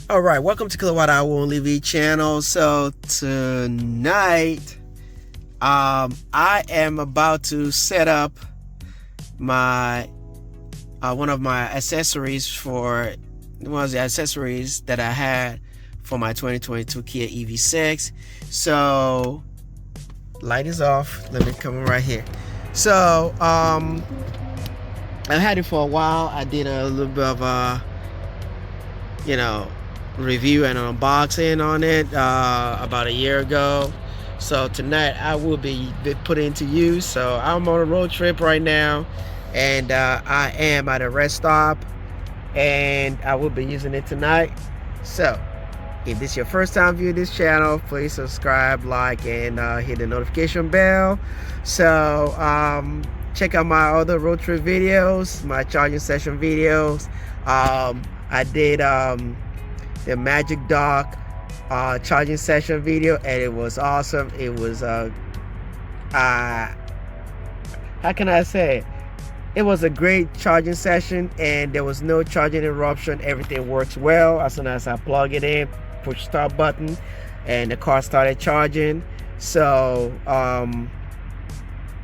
All right, welcome to KwhOnlyEv channel. So tonight, I am about to set up my one of my accessories for one of the accessories that I had for my 2022 Kia EV6. So light is off. Let me come right here. So I had it for a while. I did a little bit of a review and unboxing on it about a year ago. So tonight I will be putting it to use. So I'm on a road trip right now, and I am at a rest stop, and I will be using it tonight. So if this is your first time viewing this channel, please subscribe, like, and hit the notification bell. So check out my other road trip videos, my charging session videos. I did the Magic Dock charging session video, and it was awesome. It was how can I say it was a great charging session, and there was no charging interruption. Everything works well. As soon as I plug it in, push start button, and the car started charging. So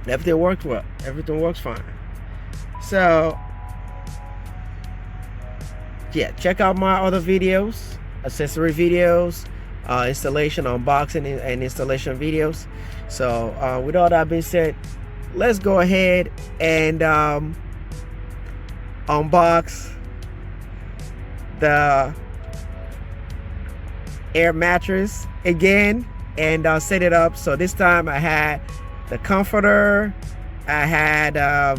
everything worked well. Everything works fine. So yeah, check out my other videos, accessory videos, installation, unboxing, and installation videos. So with all that being said, let's go ahead and unbox the air mattress again and set it up. So this time I had the comforter, I had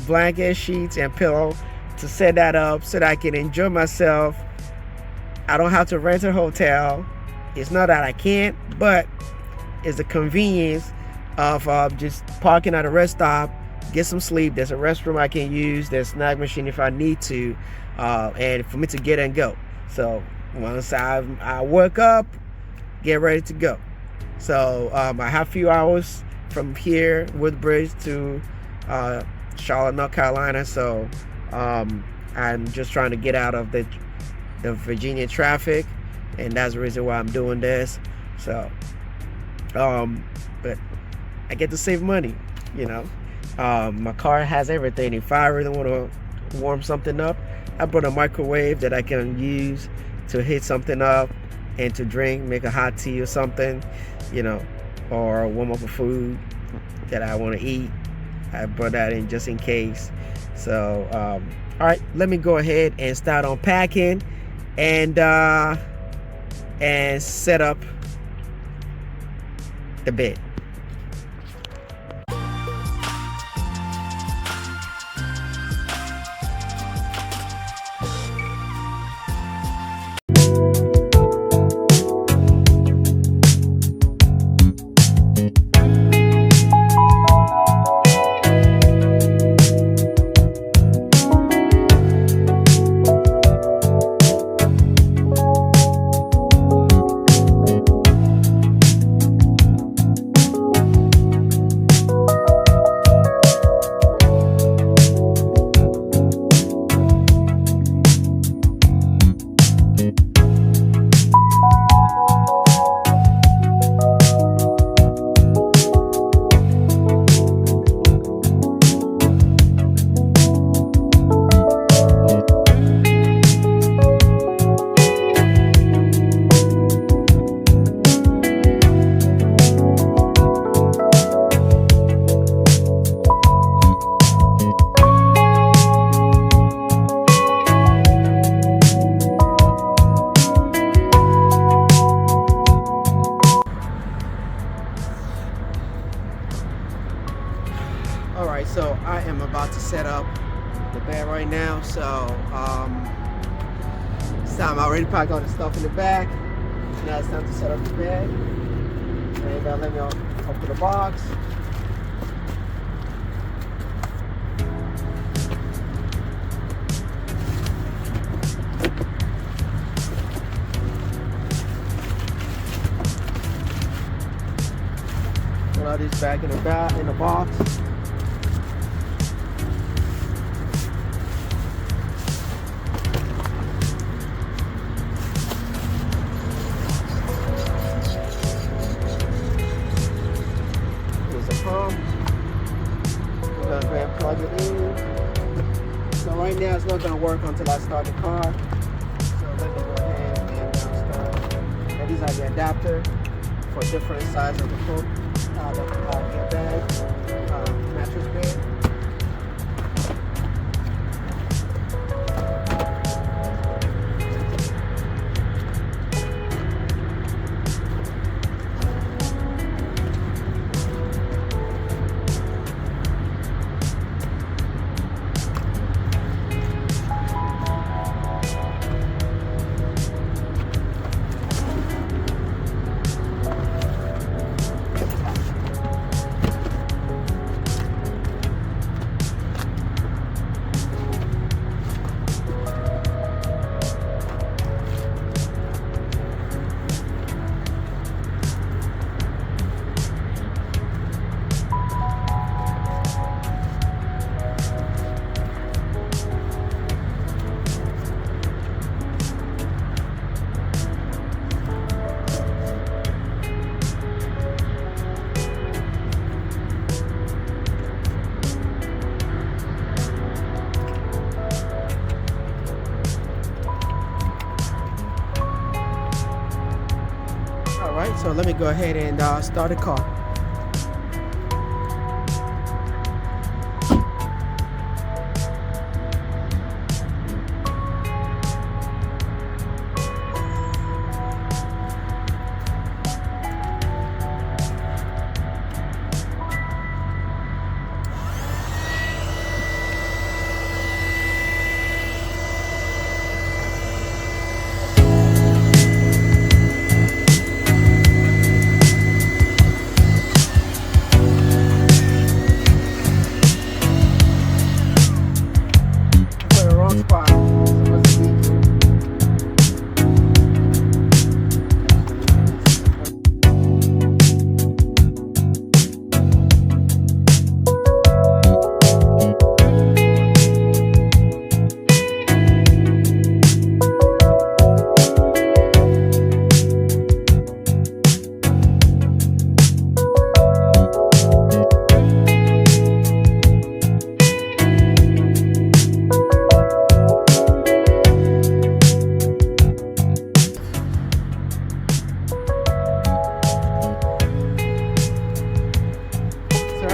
blanket, sheets, and pillow to set that up so that I can enjoy myself. I don't have to rent a hotel. It's not that I can't, but it's the convenience of just parking at a rest stop, get some sleep. There's a restroom I can use, there's a snack machine if I need to, and for me to get and go. So once I work up, get ready to go. So I have a few hours from here, Woodbridge, to Charlotte, North Carolina. So I'm just trying to get out of the Virginia traffic, and that's the reason why I'm doing this. So but I get to save money, my car has everything. If I really want to warm something up, I brought a microwave that I can use to heat something up and to drink, make a hot tea or something, or warm up a food that I want to eat. I brought that in just in case. So all right, let me go ahead and start unpacking and set up the bed. Alright, so I am about to set up the bed right now. So it's time. I already packed all the stuff in the back. Now it's time to set up the bed. And let me open the box. Put all these back in the box. work until I start the car. So let me go ahead and start. And these are the adapter for different sizes of the book, the airbag, mattress bed. Alright, so let me go ahead and start the car.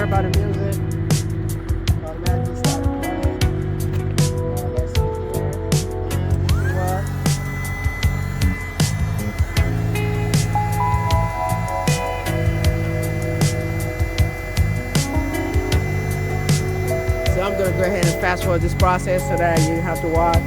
By the music, automatically started playing. Let's see here, and what? So I'm going to go ahead and fast forward this process so that you have to watch.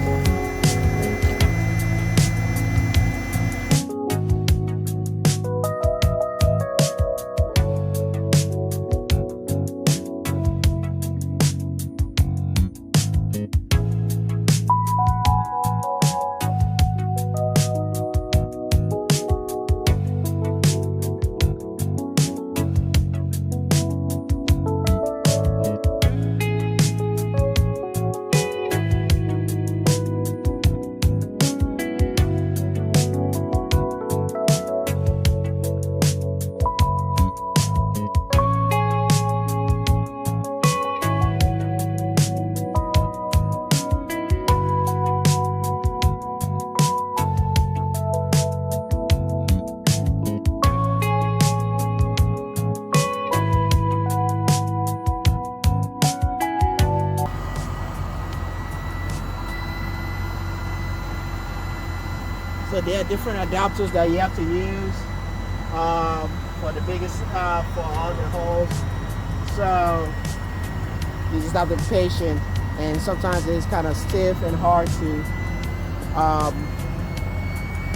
So there are different adapters that you have to use for the biggest, for all the holes. So you just have to be patient, and sometimes it's kind of stiff and hard to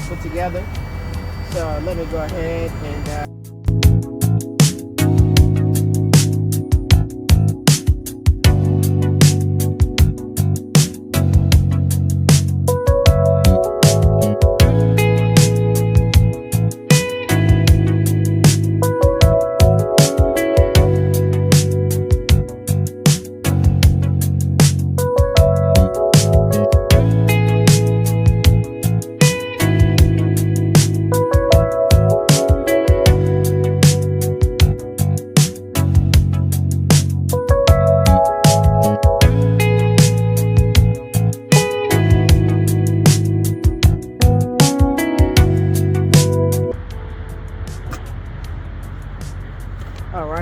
put together. So let me go ahead and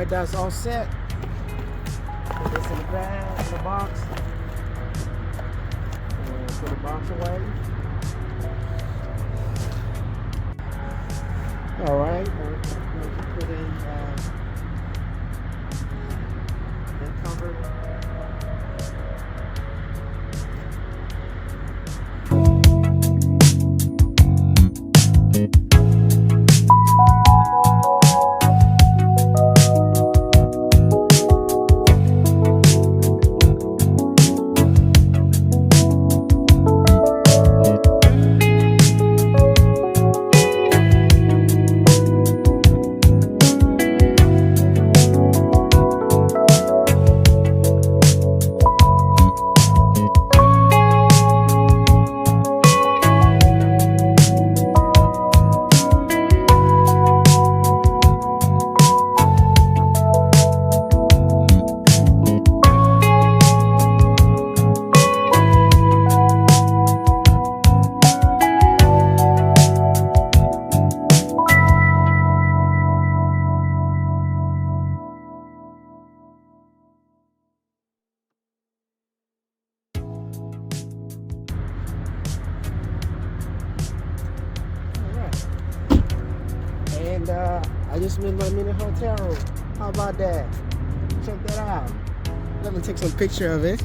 right, that's all set. Put this in the bag, in the box, and put the box away. All right, put in the cover. And I just made my mini hotel room. How about that? Check that out. Let me take some picture of it.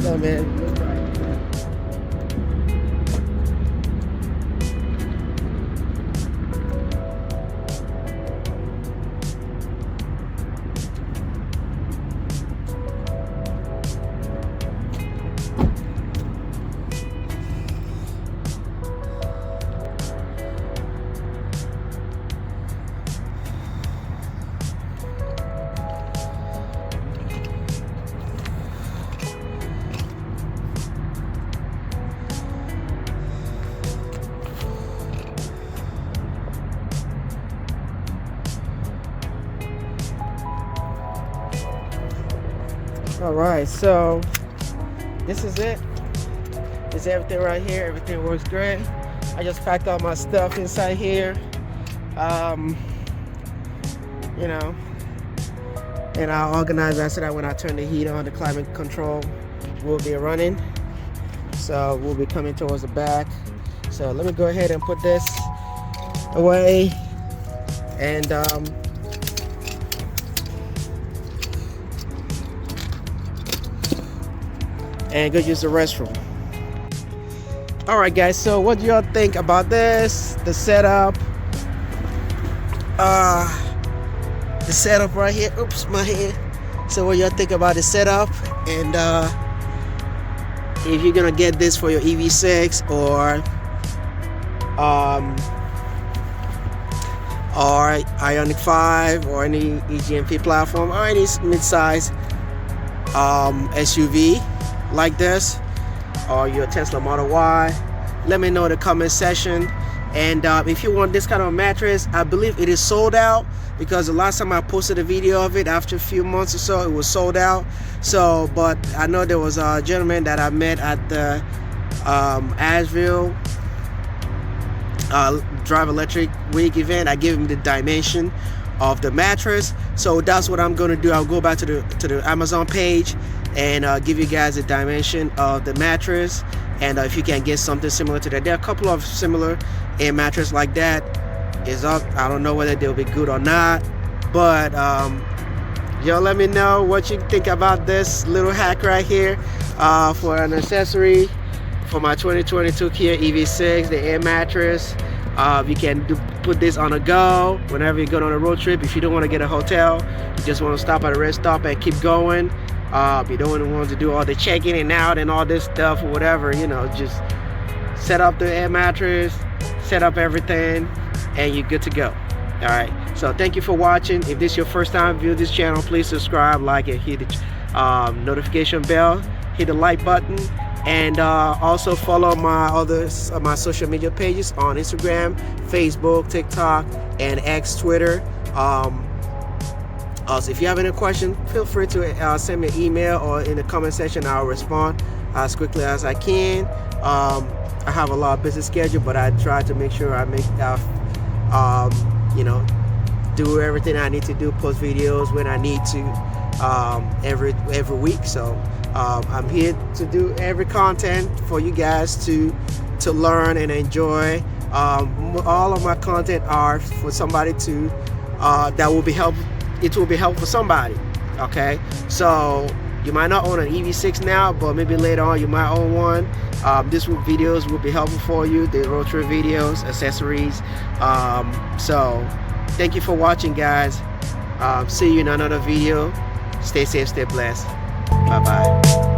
So man, look right. All right, so this is it. This is everything right here. Everything works great. I just packed all my stuff inside here. You know, and I'll organize that so that when I turn the heat on, the climate control will be running. So we'll be coming towards the back. So let me go ahead and put this away and go use the restroom. All right, guys. So what do y'all think about this? The setup. The setup right here. Oops, my hand. So what y'all think about the setup? And if you're gonna get this for your EV6 or Ioniq 5 or any EGMP platform or any mid-size SUV like this, or your Tesla Model Y, let me know in the comment section. And if you want this kind of mattress, I believe it is sold out, because the last time I posted a video of it, after a few months or so, it was sold out. So but I know there was a gentleman that I met at the Asheville Drive Electric Week event. I gave him the dimension of the mattress, so that's what I'm going to do. I'll go back to the Amazon page and give you guys a dimension of the mattress, and if you can get something similar to that. There are a couple of similar air mattress like that is up. I don't know whether they'll be good or not, but y'all let me know what you think about this little hack right here for an accessory for my 2022 Kia EV6, the air mattress. You can put this on a go whenever you go on a road trip. If you don't want to get a hotel, you just want to stop at a rest stop and keep going. You don't want to do all the checking and out and all this stuff or whatever, you know, just set up the air mattress, set up everything, and you're good to go. All right, so thank you for watching. If this is your first time viewing this channel, please subscribe, like, and hit the notification bell, hit the like button, and also follow my social media pages on Instagram, Facebook, TikTok, and X, Twitter. Also, if you have any questions, feel free to send me an email, or in the comment section I'll respond as quickly as I can. I have a lot of busy schedule, but I try to make sure I make you know, do everything I need to do, post videos when I need to, every week. So I'm here to do every content for you guys to learn and enjoy. All of my content are for somebody to that will be helpful. It will be helpful for somebody. Okay, so you might not own an EV6 now, but maybe later on you might own one. These videos will be helpful for you, the road trip videos, accessories. So thank you for watching, guys. See you in another video. Stay safe, stay blessed. Bye bye.